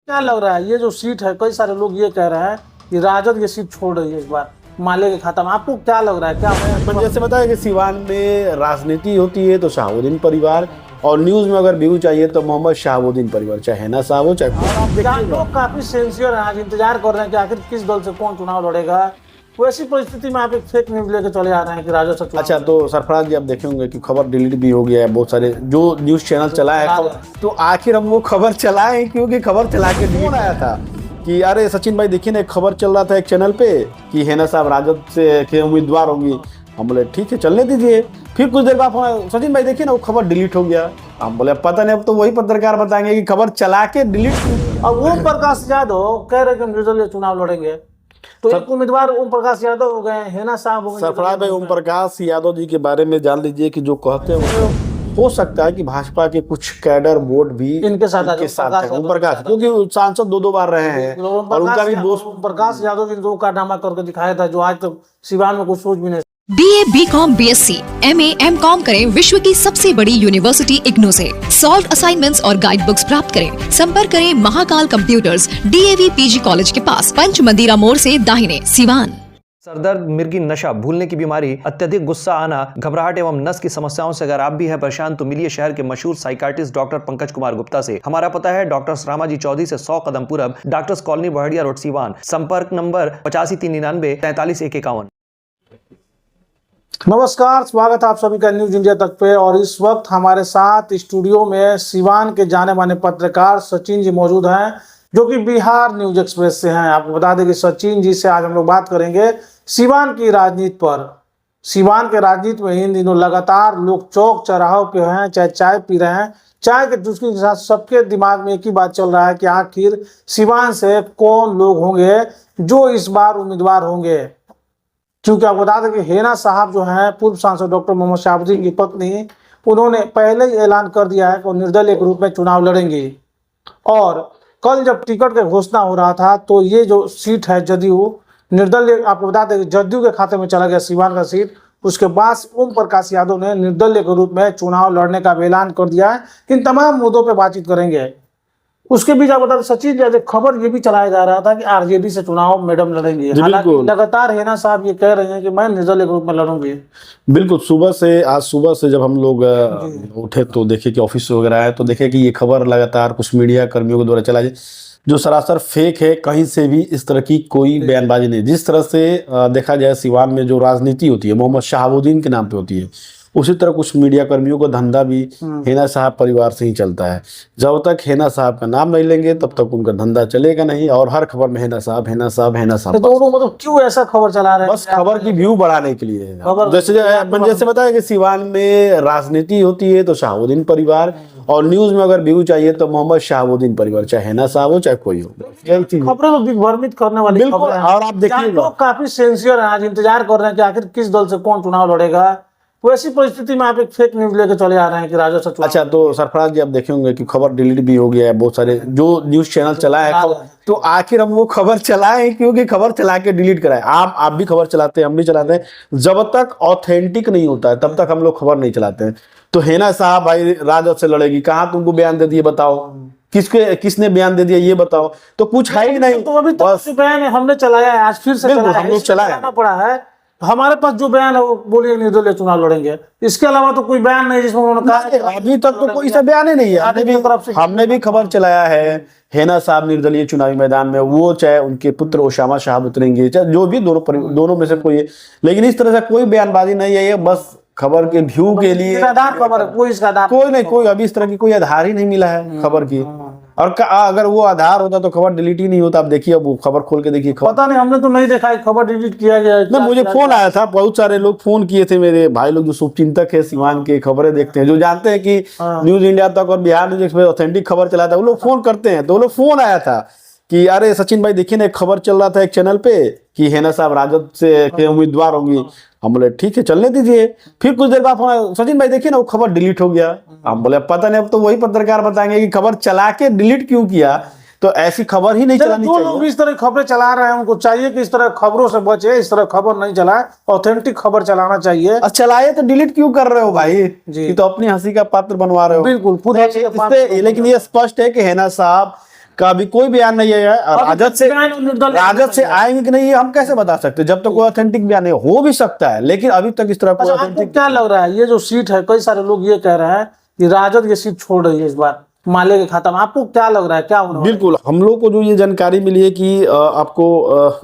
क्या लग रहा है ये जो सीट है, कई सारे लोग ये कह रहे हैं कि राजद ये सीट छोड़ रही है इस बार माले के खाता में। आपको क्या लग रहा है, क्या है? जैसे बताया कि सिवान में राजनीति होती है तो शहाबुद्दीन परिवार, और न्यूज में अगर व्यू चाहिए तो मोहम्मद शहाबुद्दीन परिवार, चाहे हैना साहब हो चाहे लोग काफी सेंसियर हैं, आज इंतजार कर रहे हैं कि आखिर किस दल से कौन चुनाव लड़ेगा। वैसी परिस्थिति में आप एक फेक न्यूज लेके चले आ रहे हैं कि राजद से चुनाव। अच्छा, तो सरफराज जी आप देखे होंगे कि खबर डिलीट भी हो गया है, बहुत सारे जो न्यूज चैनल चला है, तो आखिर हम वो खबर चलाएं क्योंकि खबर चला के फोन आया था कि अरे सचिन भाई देखिए ना, एक खबर चल रहा था एक चैनल पे कि हैना साहब राजद से के उम्मीदवार होंगी। हम बोले ठीक है चलने दीजिए। फिर कुछ देर बाद सचिन भाई देखिए ना, वो खबर डिलीट हो गया। हम बोले पता नहीं, अब तो वही पत्रकार बताएंगे कि खबर चला के डिलीट। अब ओम प्रकाश यादव कह रहे कि हम निर्दलीय चुनाव लड़ेंगे, तो एक उम्मीदवार ओम प्रकाश यादव हो गए, हैना साहब हो गए। सरफराज भाई ओम प्रकाश यादव जी के बारे में जान लीजिए कि जो कहते हैं हो सकता है कि भाजपा के कुछ कैडर वोट भी इनके साथ है। ओम प्रकाश क्योंकि सांसद दो बार रहे हैं और उनका भी दोस्त ओम प्रकाश यादव इन दो कारनामा करके दिखाया था जो आज तक सिवान में कुछ सोच भी नहीं। BA, BCom, BSc, MA, MCom करें विश्व की सबसे बड़ी यूनिवर्सिटी इग्नू से। सॉल्व असाइनमेंट्स और गाइड बुक्स प्राप्त करें। संपर्क करें Mahakal computers, DAV PG college के पास, पंच मंदिरा मोड़ से दाहिने, सिवान। सरदर्द, मिर्गी, नशा, भूलने की बीमारी, अत्यधिक गुस्सा आना, घबराहट एवं नस की समस्याओं से अगर आप भी हैं परेशान तो मिलिए शहर के मशहूर साइकाट्रिस्ट डॉक्टर पंकज कुमार गुप्ता से। हमारा पता है डॉक्टर रामाजी चौधरी से 100 कदम पूरब, doctors colony Bahadiya road, Siwan. संपर्क नंबर 85 399 43 151। नमस्कार, स्वागत है आप सभी का न्यूज इंडिया तक पे। और इस वक्त हमारे साथ स्टूडियो में सिवान के जाने माने पत्रकार सचिन जी मौजूद हैं, जो कि बिहार न्यूज एक्सप्रेस से हैं। आपको बता दें कि सचिन जी से आज हम लोग बात करेंगे सिवान की राजनीति पर। सिवान के राजनीति में इन दिनों लगातार लोग चौक चौराहों पे हैं, चाहे चाय पी रहे हैं, चाय के चुस्की के साथ सबके दिमाग में एक ही बात चल रहा है कि आखिर सिवान से कौन लोग होंगे जो इस बार उम्मीदवार होंगे। क्योंकि आपको बता दें कि हैना साहब जो हैं पूर्व सांसद डॉक्टर मोहम्मद शहाबुद्दीन की पत्नी, उन्होंने पहले ही ऐलान कर दिया है कि वो निर्दलीय के रूप में चुनाव लड़ेंगी। और कल जब टिकट की घोषणा हो रहा था तो ये जो सीट है जदयू निर्दलीय, आपको बता दें कि जदयू के खाते में चला गया सिवान का सीट। उसके बाद ओम प्रकाश यादव ने निर्दलीय के रूप में चुनाव लड़ने का ऐलान कर दिया है। इन तमाम मुद्दों पर बातचीत करेंगे। उसके बीच आप बता दें सचिन जी, खबर ये भी चलाया जा रहा था कि आरजेडी से चुनाव मैडम लड़ेंगे। हालांकि लगातार हैना साहब ये कह रहे हैं कि मैं निर्दलीय के रूप में लड़ूंगी। बिल्कुल, आज सुबह से जब हम लोग उठे तो देखे कि ऑफिस वगैरह आए तो देखे कि ये खबर लगातार कुछ मीडिया कर्मियों के द्वारा चला जाए, जो सरासर फेक है। कहीं से भी इस तरह की कोई बयानबाजी नहीं। जिस तरह से देखा जाए सिवान में जो राजनीति होती है मोहम्मद शहाबुद्दीन के नाम पे होती है, उसी तरह कुछ मीडिया कर्मियों का धंधा भी हैना साहब परिवार से ही चलता है। जब तक हैना साहब का नाम नहीं लेंगे तब तक उनका धंधा चलेगा नहीं। और हर खबर में हैना साहब हैना साहब हैना साहब। तो मतलब क्यों ऐसा खबर चला रहे हैं? बस खबर की व्यू बढ़ाने के लिए। जैसे बताया कि सिवान में राजनीति होती है तो शहाबुद्दीन परिवार, और न्यूज में अगर व्यू चाहिए तो मोहम्मद शहाबुद्दीन परिवार, चाहे हैना साहब हो चाहे कोई हो। खबरें तो दिग्भ्रमित करने वाली खबरें हैं। और आप देखिए लोग काफी सेंसियर हैं, आज इंतजार कर रहे हैं कि आखिर किस दल से कौन चुनाव लड़ेगा। वैसी परिस्थिति में आप एक फेक न्यूज लेके चले आ रहे हैं कि राजद से चुनाव। अच्छा, तो सरफराज जी आप देखे होंगे कि खबर डिलीट भी हो गया है, बहुत सारे जो न्यूज चैनल चला है, तो आखिर हम वो खबर चलाएं क्योंकि खबर चला के डिलीट कराए। आप भी खबर चलाते हैं, हम भी चलाते हैं। जब तक ऑथेंटिक नहीं होता है तब तक हम लोग खबर नहीं चलाते हैं। तो हैना साहब भाई राजद से लड़ेगी, कहाँ तुमको बयान दे दिए बताओ, किसने बयान दे दिया ये बताओ, तो कुछ है ही नहीं। तो अभी बस बयान हमने चलाया है, आज फिर से हम लोग चलाना पड़ा है। हमारे पास जो बयान है वो बोलिए निर्दलीय चुनाव लड़ेंगे, इसके अलावा तो कोई बयान नहीं जिसमें उन्होंने कहा। अभी तक तो कोई सा बयान ही नहीं है। हमने भी खबर चलाया है हैना साहब निर्दलीय चुनावी मैदान में, वो चाहे उनके पुत्र ओसामा साहब उतरेंगे, चाहे जो भी दोनों में से कोई है। लेकिन इस तरह से कोई बयानबाजी नहीं है, ये बस खबर के व्यू के लिए खबर है, कोई इसका आधार कोई नहीं, कोई अभी इस तरह की कोई आधार ही नहीं मिला है खबर की। और अगर वो आधार होता तो खबर डिलीट ही नहीं होता। आप देखिए, अब वो खबर खोल के देखिए, पता नहीं, हमने तो नहीं देखा है खबर डिलीट किया गया है। मुझे फोन आया था, बहुत सारे लोग फोन किए थे, मेरे भाई लोग जो शुभचिंतक है सिवान के, खबरें देखते हैं, जो जानते हैं कि न्यूज इंडिया तक और बिहार न्यूज एक्सप्रेस ऑथेंटिक खबर चलाता है, वो लोग फोन करते हैं। तो वो लोग फोन आया था कि अरे सचिन भाई देखिए ना, एक खबर चल रहा था एक चैनल पे कि हैना साहब राजद से के उम्मीदवार होंगी। हम बोले ठीक है चलने दीजिए। फिर कुछ देर बाद सचिन भाई देखिए ना, वो खबर डिलीट हो गया। हम बोले पता नहीं, अब तो वही पत्रकार बताएंगे कि खबर चला के डिलीट क्यों किया। तो ऐसी खबर ही नहीं चलानी चाहिए। लोग इस तरह खबरें चला रहे हैं, उनको चाहिए कि इस तरह खबरों से बचे, इस तरह खबर नहीं चलाए, ऑथेंटिक खबर चलाना चाहिए। चलाए तो डिलीट क्यों कर रहे हो भाई जी? तो अपनी हंसी का पात्र बनवा रहे हो। बिल्कुल, लेकिन ये स्पष्ट है कि हैना साहब का अभी कोई बयान नहीं आया है। राजद से आएंगे कि नहीं ये हम कैसे बता सकते, जब तक कोई ऑथेंटिक बयान नहीं। हो भी सकता है लेकिन अभी तक इस तरह कोई आपको ऑथेंटिक। क्या लग रहा है ये जो सीट है, कई सारे लोग ये कह रहे हैं कि राजद ये सीट छोड़ रही है इस बार माले के खाता में, आपको क्या लग रहा है, क्या होने वाला है? बिल्कुल, हम लोग को जो ये जानकारी मिली है कि आपको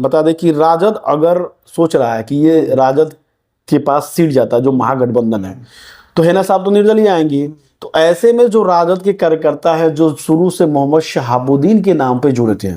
बता दें कि राजद अगर सोच रहा है कि ये राजद के पास सीट जाता है जो महागठबंधन है, तो हैना साहब तो निर्दलीय आएंगी। तो ऐसे में जो राजद के कार्यकर्ता है जो शुरू से मोहम्मद शहाबुद्दीन के नाम पे जुड़े थे,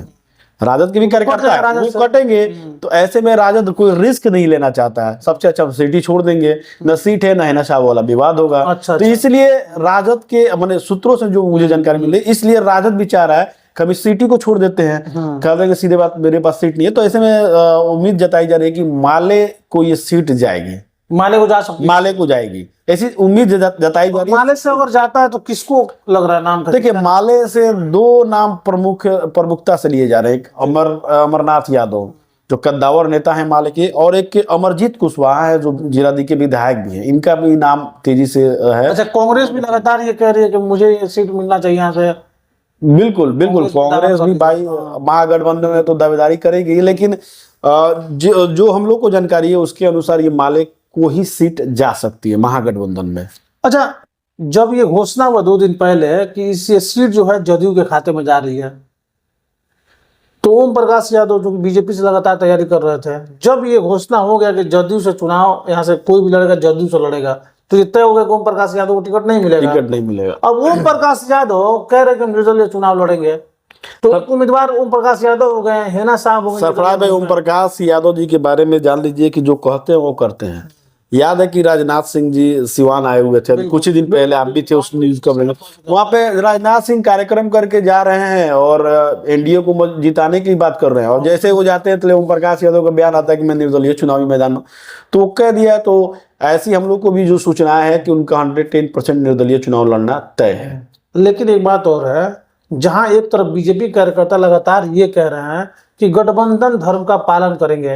राजद के भी कार्यकर्ता है, वो कटेंगे। तो ऐसे में राजद कोई रिस्क नहीं लेना चाहता है, सबसे अच्छा सीट ही छोड़ देंगे, न सीट है न हैना साहब वाला विवाद होगा। अच्छा, तो इसलिए राजद के मैंने सूत्रों से जो मुझे जानकारी मिली, इसलिए राजद भी चाह रहा है कभी सीट ही को छोड़ देते हैं, कह देंगे सीधे बात मेरे पास सीट नहीं है। तो ऐसे में उम्मीद जताई जा रही है कि माले को ये सीट जाएगी, माले को जा सकती है, माले को जाएगी, ऐसी उम्मीद जताई जा रही है। माले से अगर जाता है तो किसको लग रहा है नाम का? देखिए, माले से दो नाम प्रमुखता से लिए जा रहे हैं। एक अमरनाथ यादव जो कद्दावर नेता है माले के, और एक अमरजीत कुशवाहा है जो जीरादी के विधायक भी हैं, इनका भी नाम तेजी से है। अच्छा, कांग्रेस भी लगातार ये कह रही है कि मुझे ये सीट मिलना चाहिए यहाँ से। बिल्कुल बिल्कुल, कांग्रेस भी भाई महागठबंधन में तो दावेदारी करेगी, लेकिन जो हम लोग को जानकारी है उसके अनुसार ये माले को ही सीट जा सकती है महागठबंधन में। अच्छा, जब ये घोषणा हुआ 2 दिन पहले कि ये सीट जो है जदयू के खाते में जा रही है, तो ओम प्रकाश यादव जो बीजेपी से लगातार तैयारी कर रहे थे, जब ये घोषणा हो गया कि जदयू से चुनाव यहाँ से कोई भी लड़ेगा जदयू से लड़ेगा, तो ये तय हो गया कि ओम प्रकाश यादव को टिकट नहीं मिलेगा। टिकट नहीं मिलेगा। अब ओम प्रकाश यादव कह रहे कि हम निर्दलीय चुनाव लड़ेंगे, तो एक उम्मीदवार ओम प्रकाश यादव हो गए, हैना साहब हो गए। सरफराज भाई, ओम प्रकाश यादव जी के बारे में जान लीजिए कि जो कहते हैं वो करते हैं। याद है कि राजनाथ सिंह जी सिवान आए हुए थे, कुछ ही दिन पहले आप भी थे उस न्यूज कवरेज में। वहां पे राजनाथ सिंह कार्यक्रम करके जा रहे हैं और एनडीए को जिताने की बात कर रहे हैं, और जैसे वो जाते हैं तो ओम प्रकाश यादव का बयान आता है कि मैं निर्दलीय चुनावी मैदान में, तो वो कह दिया। तो ऐसी हम लोग को भी जो सूचना है कि उनका 110% निर्दलीय चुनाव लड़ना तय है। लेकिन एक बात और है, जहां एक तरफ बीजेपी कार्यकर्ता लगातार ये कह रहे हैं कि गठबंधन धर्म का पालन करेंगे,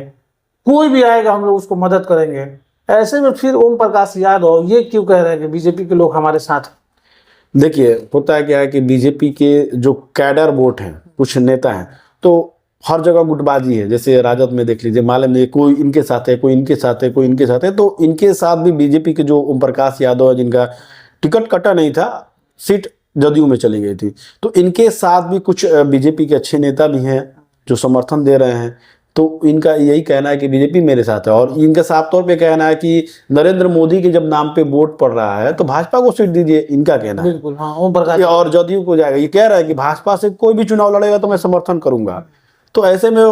कोई भी आएगा हम लोग उसको मदद करेंगे, ऐसे में फिर ओम प्रकाश यादव ये क्यों कह रहे हैं कि बीजेपी के लोग हमारे साथ हैं? देखिए, होता है क्या है कि बीजेपी के जो कैडर वोट हैं, कुछ नेता हैं, तो हर जगह गुटबाजी है। जैसे राजद में देख लीजिए, माले में कोई इनके साथ है, कोई इनके साथ है, कोई इनके साथ है। तो इनके साथ भी बीजेपी के जो ओम प्रकाश यादव है, जिनका टिकट कटा नहीं था, सीट जदयू में चली गई थी, तो इनके साथ भी कुछ बीजेपी के अच्छे नेता भी हैं जो समर्थन दे रहे हैं। तो इनका यही कहना है कि बीजेपी मेरे साथ है, और इनका साफ तौर पे कहना है कि नरेंद्र मोदी के जब नाम पे वोट पड़ रहा है तो भाजपा को सीट दीजिए, इनका कहना है। बिल्कुल, हाँ, ओम प्रकाश और जदयू को जाएगा। ये कह रहा है कि भाजपा से कोई भी चुनाव लड़ेगा तो मैं समर्थन करूंगा। तो ऐसे में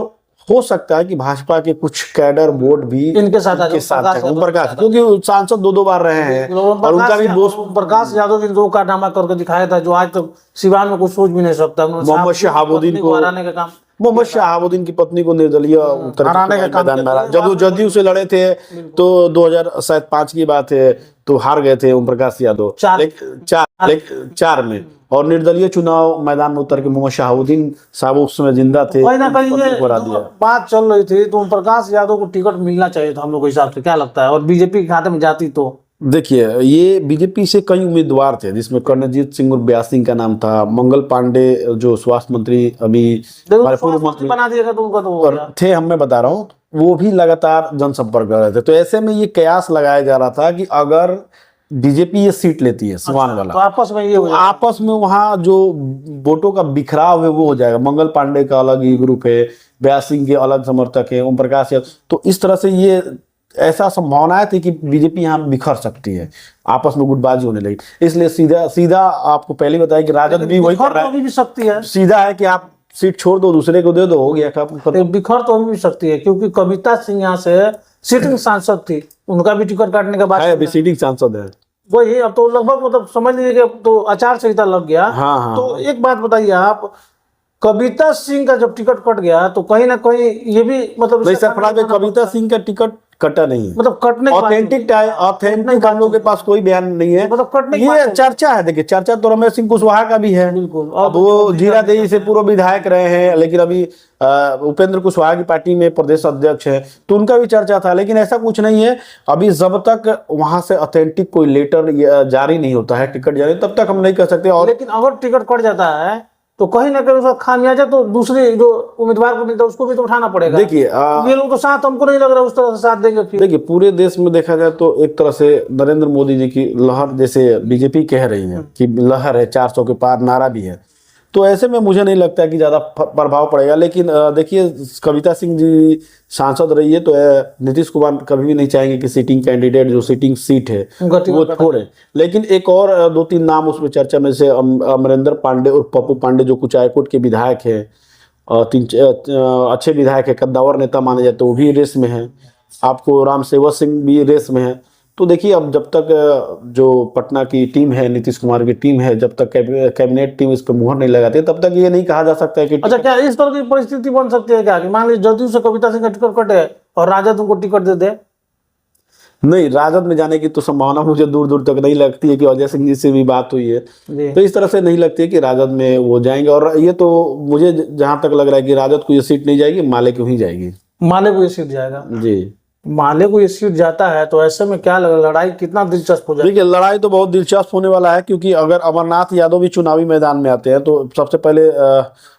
हो सकता है कि भाजपा के कुछ कैडर वोट भी इनके साथ है, ओम प्रकाश, क्योंकि सांसद 2 बार रहे हैं और उनका भी दोस्त ओम प्रकाश यादव ने 2 कारनामा करके दिखाया था जो आज तक सिवान में कुछ सोच भी नहीं सकता। मोहम्मद शहाबुद्दीन को हराने का काम, मोहम्मद शहाबुद्दीन की पत्नी को निर्दलीय हराने का काम मैदान में हरा। जब वो जदयू से लड़े थे तो 2005 की बात है, तो हार गए थे ओम प्रकाश यादव 4 में, और निर्दलीय चुनाव मैदान में उतर के मोहम्मद शहाबुद्दीन साहब उस समय जिंदा थे, कहीं ना कहीं पत्नी ये को हरा दिया। बात चल रही थी, तो ओम प्रकाश यादव को टिकट मिलना चाहिए था हम लोग के हिसाब से, क्या लगता है? और बीजेपी के खाते में जाती तो देखिए, ये बीजेपी से कई उम्मीदवार थे, जिसमें कर्णजीत सिंह और ब्यास सिंह का नाम था, मंगल पांडे जो स्वास्थ्य मंत्री अभी हमारे पूर्व मंत्री बना दिएगा तो उनका तो हो गया। थे, हम मैं बता रहा हूँ, वो भी लगातार जनसंपर्क कर रहे थे। तो ऐसे में ये कयास लगाया जा रहा था कि अगर बीजेपी ये सीट लेती है सिवान वाला, तो आपस में ये हो जाएगा। आपस में वहाँ जो वोटों का बिखराव है वो हो जाएगा। मंगल पांडे का अलग ही ग्रुप है, ब्यास सिंह के अलग समर्थक है, ओम प्रकाश यादव, तो इस तरह से ये ऐसा संभावनाएं थी कि बीजेपी यहाँ बिखर सकती है, आपस में गुटबाजी होने लगी। इसलिए सीधा आपको पहले बताया कि राजद भी वही कर रहा है, भी सकती है, सीधा है कि आप सीट छोड़ दो, दूसरे को दे दो, हो गया खत्म। बिखर तो भी सकती है, क्योंकि कविता सिंह यहाँ से सिटिंग सांसद थी, उनका भी टिकट काटने के बाद अभी सीटिंग सांसद है वही। अब तो लगभग मतलब समझ लीजिए कि अब तो आचार संहिता लग गया। हाँ। तो एक बात बताइए आप, कविता सिंह का जब टिकट कट गया तो कहीं ना कहीं ये भी मतलब कविता सिंह का टिकट कटा नहीं है, मतलब कटने ऑथेंटिक हम लोग के पास कोई बयान नहीं है, मतलब कटने ये चर्चा है। देखिए, चर्चा तो रमेश सिंह कुशवाहा का भी है, बिल्कुल। अब वो जीरादेई से पूर्व विधायक रहे हैं, लेकिन अभी उपेंद्र कुशवाहा की पार्टी में प्रदेश अध्यक्ष है, तो उनका भी चर्चा था। लेकिन ऐसा कुछ नहीं है, अभी जब तक वहां से ऑथेंटिक कोई लेटर जारी नहीं होता है, टिकट जारी, तब तक हम नहीं कर सकते। और लेकिन अगर टिकट कट जाता है तो कहीं ना कहीं उसका खामियाजा तो दूसरे जो उम्मीदवार को मिलता है उसको भी तो उठाना पड़ेगा। देखिए ये लोग तो साथ, हमको नहीं लग रहा उस तरह से साथ देंगे फिर। देखिए पूरे देश में देखा जाए तो एक तरह से नरेंद्र मोदी जी की लहर, जैसे बीजेपी कह रही है कि लहर है, 400 के पार नारा भी है, तो ऐसे में मुझे नहीं लगता कि ज्यादा प्रभाव पड़ेगा। लेकिन देखिए कविता सिंह जी सांसद रही है, तो नीतीश कुमार कभी भी नहीं चाहेंगे कि सिटिंग कैंडिडेट जो सिटिंग सीट है वो छोड़े। लेकिन एक और 2-3 नाम उसमें चर्चा में से अमरिंदर पांडे और पप्पू पांडे जो कुछ हाईकोर्ट के विधायक है, 3 अच्छे विधायक है, कद्दावर नेता माने जाते हैं, वो भी रेस में है। आपको राम सेवक सिंह भी रेस में है। तो देखिए अब जब तक जो पटना की टीम है, नीतीश कुमार की टीम है, जब तक कैबिनेट टीम इस पर मुहर नहीं लगाती तब तक ये नहीं कहा जा सकता है कि अच्छा, क्या इस तरह की परिस्थिति बन सकती है क्या कि मान लीजिए जदयू से कविता सिंह का टिकट कटे और राजद उनको टिकट दे दे? नहीं, राजद में जाने की तो संभावना मुझे दूर दूर तक नहीं लगती है, कि अजय सिंह जी से भी बात हुई है, तो इस तरह से नहीं लगती है कि राजद में वो जाएंगे। और ये तो मुझे जहां तक लग रहा है कि राजद को ये सीट नहीं जाएगी, माले को ही जाएगी। माले को ये सीट जाएगा जी, माले को ये सीट जाता है तो ऐसे में क्या लड़ाई कितना दिलचस्प हो जाएगी? देखिए लड़ाई तो बहुत दिलचस्प होने वाला है, क्योंकि अगर अमरनाथ यादव भी चुनावी मैदान में आते हैं तो सबसे पहले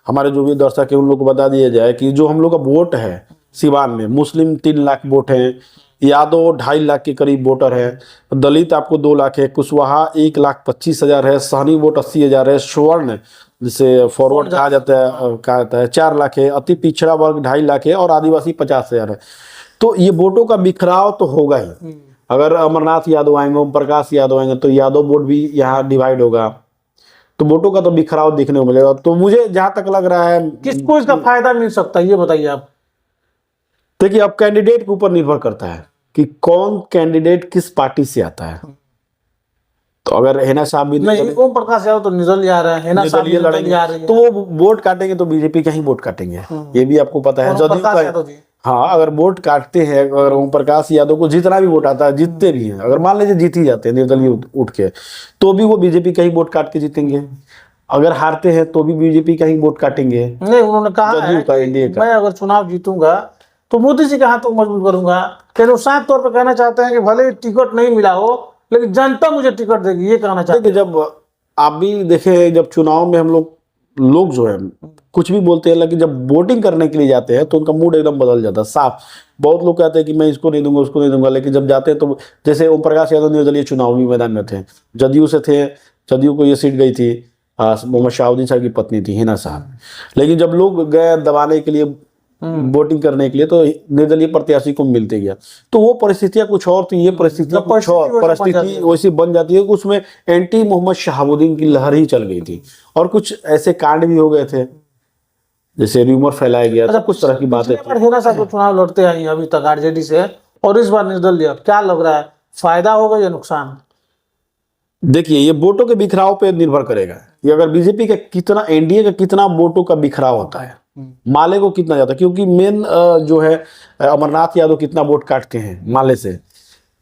हमारे जो भी दर्शक है उन लोग को बता दिया जाए कि जो हम लोग का वोट है सिवान में, मुस्लिम 3 लाख वोट है, यादव 2.5 लाख के करीब वोटर है, दलित आपको 2 लाख है, कुशवाहा 1,25,000 है, सहनी वोट 80,000 है, स्वर्ण जिसे फॉरवर्ड कहा जाता है 4 लाख है, अति पिछड़ा वर्ग 2.5 लाख है और आदिवासी 50,000 है। तो ये वोटों का बिखराव तो होगा ही। अगर अमरनाथ यादव आएंगे, ओम प्रकाश यादव आएंगे, तो यादव वोट भी यहाँ डिवाइड होगा, तो वोटों का तो बिखराव दिखने को मिलेगा। तो मुझे जहां तक लग रहा है किसको इसका फायदा मिल सकता है ये बताइए आप? देखिए अब कैंडिडेट के ऊपर निर्भर करता है कि कौन कैंडिडेट किस पार्टी से आता है। तो अगर हेना साहब भी नहीं, ओम प्रकाश यादव तो निकल जा रहे हैं, हेना साहब भी निकल जा रही है, तो वो वोट काटेंगे तो बीजेपी का ही वोट काटेंगे, ये भी आपको पता है। जदयू का हाँ, अगर वोट काटते हैं, अगर ओम प्रकाश यादव को जितना भी वोट आता है, जीतते भी हैं, अगर मान लीजिए जीत ही जाते हैं निर्दलीय उठ के, तो भी वो बीजेपी का ही वोट काट के जीतेंगे। अगर हारते हैं तो भी बीजेपी का ही वोट काटेंगे। नहीं, उन्होंने कहा है कि मैं अगर चुनाव जीतूंगा तो मोदी जी के हाथों को मजबूत करूंगा। लेकिन साफ तौर पर कहना चाहते हैं कि भले टिकट नहीं मिला हो लेकिन जनता मुझे टिकट देगी, ये कहना चाहते हैं। जब आप भी देखें, जब चुनाव में हम लोग जो है कुछ भी बोलते हैं, लेकिन जब वोटिंग करने के लिए जाते हैं तो उनका मूड एकदम बदल जाता है साफ। बहुत लोग कहते हैं कि मैं इसको नहीं दूंगा, उसको नहीं दूंगा, लेकिन जब जाते हैं तो जैसे ओम प्रकाश यादव निर्दलीय चुनावी मैदान में थे, जदयू से थे, जदयू को ये सीट गई थी, मोहम्मद शाहुद्दीन साहब की पत्नी थी हिना साहब, लेकिन जब लोग गए दबाने के लिए, वोटिंग करने के लिए, तो निर्दलीय प्रत्याशी को मिलते गया। तो वो परिस्थितियां कुछ और थी, ये परिस्थितियां कुछ और, परिस्थिति वैसी बन जाती है कि उसमें एंटी मोहम्मद शाहुद्दीन की लहर ही चल गई थी और कुछ ऐसे कांड भी हो गए थे, जैसे र्यूमर फैलाया गया था, कुछ तरह की बातें। हेना साहब को चुनाव लड़ते हैं अभी तक आरजेडी से, और इस बार निर्दलीय, क्या लग रहा है फायदा होगा या नुकसान? देखिए ये वोटों के बिखराव पे निर्भर करेगा कि अगर बीजेपी का कितना, एनडीए का कितना वोटों का बिखराव होता है, माले को कितना जाता है, क्योंकि मेन जो है अमरनाथ यादव कितना वोट काटते हैं माले से,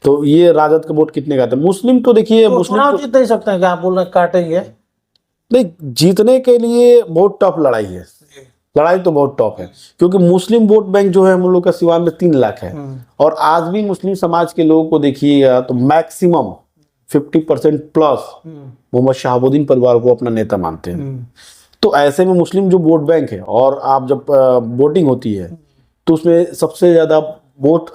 तो ये राजद का वोट कितने का आता है। मुस्लिम तो देखिए तो मुस्लिम चुनाव जीत नहीं सकते हैं, क्या आप बोल रहे हैं काटेंगे? नहीं, जीतने के लिए बहुत टफ लड़ाई है, लड़ाई तो बहुत टफ है, क्योंकि मुस्लिम वोट बैंक जो है हम लोग का सिवान में 3 लाख है, और आज भी मुस्लिम समाज के लोगों को देखिएगा तो मैक्सिमम 50% प्लस मोहम्मद शाहबुद्दीन परिवार को अपना नेता मानते हैं। तो ऐसे में मुस्लिम जो वोट बैंक है, और आप जब वोटिंग होती है तो उसमें सबसे ज्यादा वोट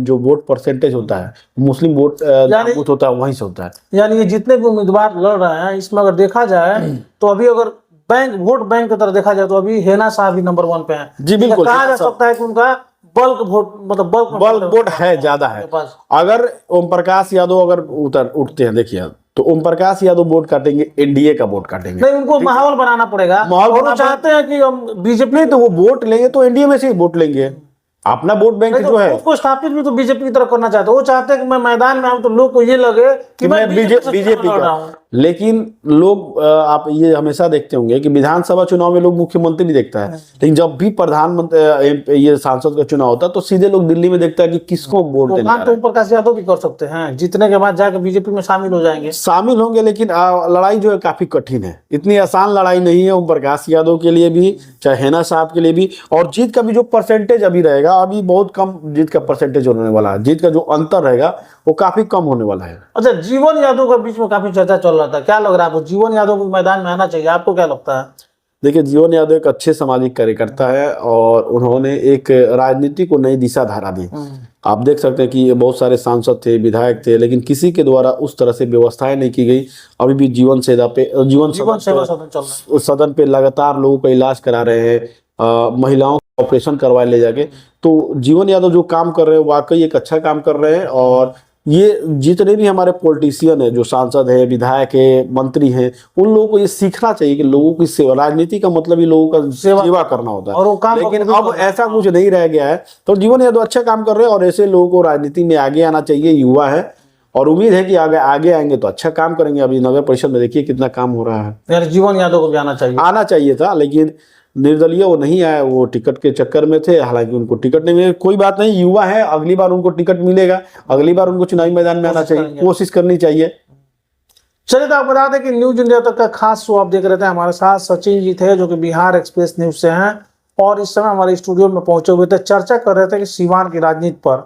जो वोट परसेंटेज होता है मुस्लिम वोट होता है, वहीं से होता है। यानी ये जितने भी उम्मीदवार लड़ रहे हैं इसमें अगर देखा जाए तो अभी अगर बैंक, वोट बैंक की तरह देखा जाए तो अभी हेना साहब भी नंबर 1 पे हैं। जी बिल्कुल, कहा जा सकता है कि उनका बल्क वोट, मतलब बल्क वोट है, ज्यादा है। अगर ओम प्रकाश यादव अगर उठते हैं, देखिए तो ओम प्रकाश यादव वोट काटेंगे, एनडीए का वोट काटेंगे। नहीं, उनको माहौल बनाना पड़ेगा, और वो चाहते हैं कि हम बीजेपी, नहीं तो वो वोट लेंगे तो एनडीए में से ही वोट लेंगे, अपना वोट बैंक जो है उसको स्थापित भी तो बीजेपी की तरफ करना चाहते हैं। वो चाहते हैं कि मैं मैदान में आऊं तो लोग को ये लगे कि मैं बीजेपी का। लेकिन लोग आप ये हमेशा देखते होंगे कि विधानसभा चुनाव में लोग मुख्यमंत्री नहीं देखता है, लेकिन जब भी प्रधानमंत्री ये सांसद का चुनाव होता है तो सीधे लोग दिल्ली में देखता है कि किसको वोट देना है। तो ओम प्रकाश यादव भी कर सकते हैं, जीतने के बाद जाकर बीजेपी में शामिल हो जाएंगे, शामिल होंगे, लेकिन लड़ाई जो है काफी कठिन है, इतनी आसान लड़ाई नहीं है ओम प्रकाश यादव के लिए भी, चाहे हेना साहब के लिए भी। और जीत का भी जो परसेंटेज अभी रहेगा, अभी बहुत कम जीत का परसेंटेज होने वाला है, जीत का जो अंतर रहेगा वो काफी कम होने वाला है। अच्छा, जीवन यादव के बीच में काफी चर्चा चल रहा था, क्या लग रहा है आपको? जीवन यादव को मैदान में आना चाहिए, आपको क्या लगता है? देखिए, जीवन यादव एक अच्छे सामाजिक कार्यकर्ता है और उन्होंने एक राजनीति को नई दिशा धारा दी। आप देख सकते हैं कि ये बहुत सारे सांसद थे, विधायक थे, लेकिन किसी के द्वारा उस तरह से व्यवस्थाएं नहीं की गई। अभी भी जीवन सेवा सदन पे लगातार लोगों का इलाज करा रहे हैं, महिलाओं का ऑपरेशन करवाए ले जाके। तो जीवन यादव जो काम कर रहे हैं वाकई एक अच्छा काम कर रहे हैं। और ये जितने भी हमारे पॉलिटिशियन है, जो सांसद है, विधायक है, मंत्री हैं, उन लोगों को ये सीखना चाहिए कि लोगों की सेवा, राजनीति का मतलब ही लोगों का सेवा करना होता है। और वो काम लेकिन अब ऐसा कुछ नहीं रह गया है। तो जीवन यादव अच्छा काम कर रहे हैं और ऐसे लोगों को राजनीति में आगे आना चाहिए। युवा है और उम्मीद है कि आगे आएंगे तो अच्छा काम करेंगे। अभी नगर परिषद में देखिए कितना काम हो रहा है। यार जीवन यादव को भी आना चाहिए था, लेकिन निर्दलीय वो नहीं आए, वो टिकट के चक्कर में थे। हालांकि उनको टिकट नहीं मिले, कोई बात नहीं, युवा है, अगली बार उनको टिकट मिलेगा, अगली बार उनको चुनावी मैदान में आना चाहिए, कोशिश करनी चाहिए। चलिए, तो आप बता दें कि न्यूज इंडिया तक का खास शो आप देख रहे थे। हमारे साथ सचिन जी थे जो कि बिहार एक्सप्रेस न्यूज से हैं और इस समय हमारे स्टूडियो में पहुंचे हुए थे। चर्चा कर रहे थे कि सीवान की राजनीति पर,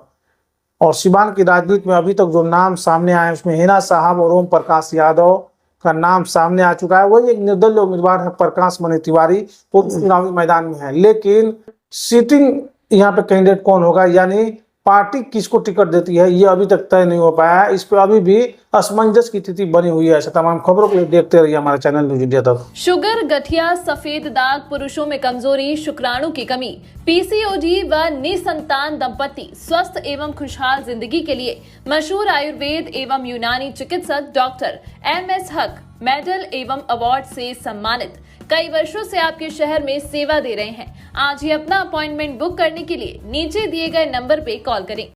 और सीवान की राजनीति में अभी तक जो नाम सामने आए उसमें हिना साहब और ओम प्रकाश यादव का नाम सामने आ चुका है। वही एक निर्दलीय उम्मीदवार है प्रकाश मणि तिवारी, वो चुनावी मैदान में है। लेकिन सीटिंग यहाँ पे कैंडिडेट कौन होगा, यानी पार्टी किसको टिकट देती है, ये अभी तक तय नहीं हो पाया है। इस पर अभी भी असमंजस की स्थिति बनी हुई है। ऐसे तमाम खबरों को देखते रहिए हमारे चैनल न्यूज इंडिया तक। शुगर, गठिया, सफेद दाग, पुरुषों में कमजोरी, शुक्राणु की कमी, पीसीओडी व निसंतान दंपति स्वस्थ एवं खुशहाल जिंदगी के लिए मशहूर आयुर्वेद एवं यूनानी चिकित्सक डॉक्टर MS हक मेडल एवं अवार्ड से सम्मानित, कई वर्षों से आपके शहर में सेवा दे रहे हैं। आज ही अपना अपॉइंटमेंट बुक करने के लिए नीचे दिए गए नंबर पे कॉल करें।